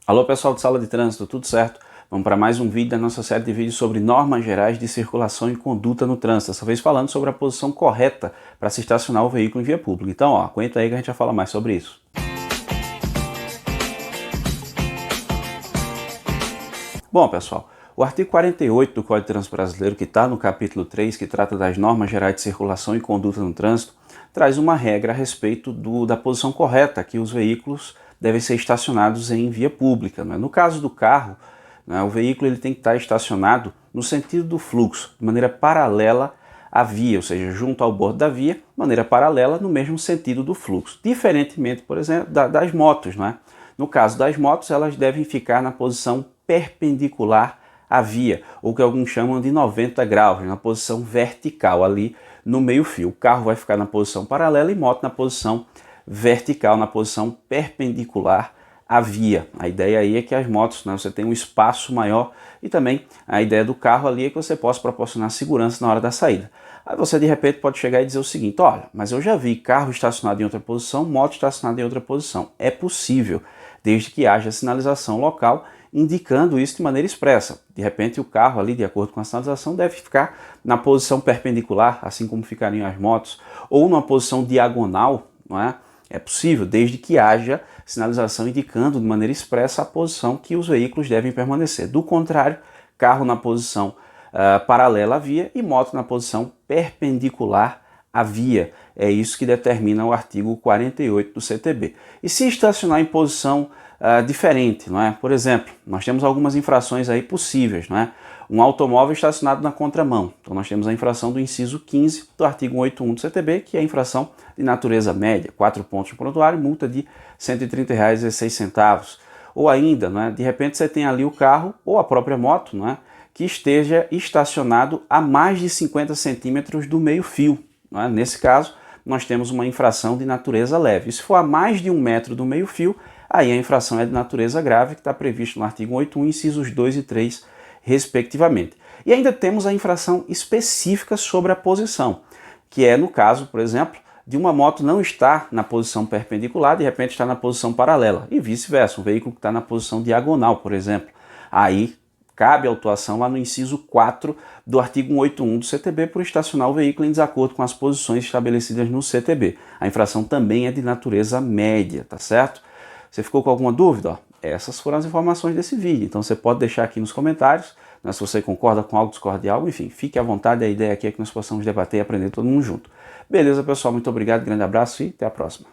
Alô pessoal de sala de trânsito, tudo certo? Vamos para mais um vídeo da nossa série de vídeos sobre normas gerais de circulação e conduta no trânsito, dessa vez falando sobre a posição correta para se estacionar o veículo em via pública. Então, aguenta aí que a gente vai falar mais sobre isso. Bom pessoal, o artigo 48 do Código de Trânsito Brasileiro, que está no capítulo 3, que trata das normas gerais de circulação e conduta no trânsito, traz uma regra a respeito da posição correta que os veículos devem ser estacionados em via pública. No caso do carro, o veículo ele tem que estar estacionado no sentido do fluxo, de maneira paralela à via, ou seja, junto ao bordo da via, de maneira paralela no mesmo sentido do fluxo. Diferentemente, por exemplo, das motos. No caso das motos, elas devem ficar na posição perpendicular à via, ou que alguns chamam de 90 graus, na posição vertical, ali no meio-fio. O carro vai ficar na posição paralela e moto na posição vertical, na posição perpendicular à via. A ideia aí é que as motos, você tem um espaço maior, e também a ideia do carro ali é que você possa proporcionar segurança na hora da saída. Aí você de repente pode chegar e dizer o seguinte: olha, mas eu já vi carro estacionado em outra posição, moto estacionada em outra posição. É possível, desde que haja sinalização local indicando isso de maneira expressa. De repente o carro ali, de acordo com a sinalização, deve ficar na posição perpendicular, assim como ficariam as motos, ou numa posição diagonal, não é? É possível, desde que haja sinalização indicando de maneira expressa a posição que os veículos devem permanecer. Do contrário, carro na posição paralela à via e moto na posição perpendicular à via. É isso que determina o artigo 48 do CTB. E se estacionar em posição diferente, não é? Por exemplo, nós temos algumas infrações aí possíveis, não é? Um automóvel estacionado na contramão. Então nós temos a infração do inciso 15 do artigo 181 do CTB, que é a infração de natureza média, 4 pontos no prontuário, multa de R$ 130,06. Ou ainda, de repente você tem ali o carro ou a própria moto, que esteja estacionado a mais de 50 centímetros do meio-fio. Nesse caso, nós temos uma infração de natureza leve. E se for a mais de 1 metro do meio-fio, aí a infração é de natureza grave, que está previsto no artigo 181, incisos 2 e 3, respectivamente. E ainda temos a infração específica sobre a posição, que é no caso, por exemplo, de uma moto não estar na posição perpendicular, de repente está na posição paralela, e vice-versa, um veículo que está na posição diagonal, por exemplo. Aí cabe a autuação lá no inciso 4 do artigo 181 do CTB por estacionar o veículo em desacordo com as posições estabelecidas no CTB. A infração também é de natureza média, tá certo? Você ficou com alguma dúvida? Essas foram as informações desse vídeo, então você pode deixar aqui nos comentários, se você concorda com algo, discorda de algo, enfim, fique à vontade, a ideia aqui é que nós possamos debater e aprender todo mundo junto. Beleza, pessoal, muito obrigado, grande abraço e até a próxima.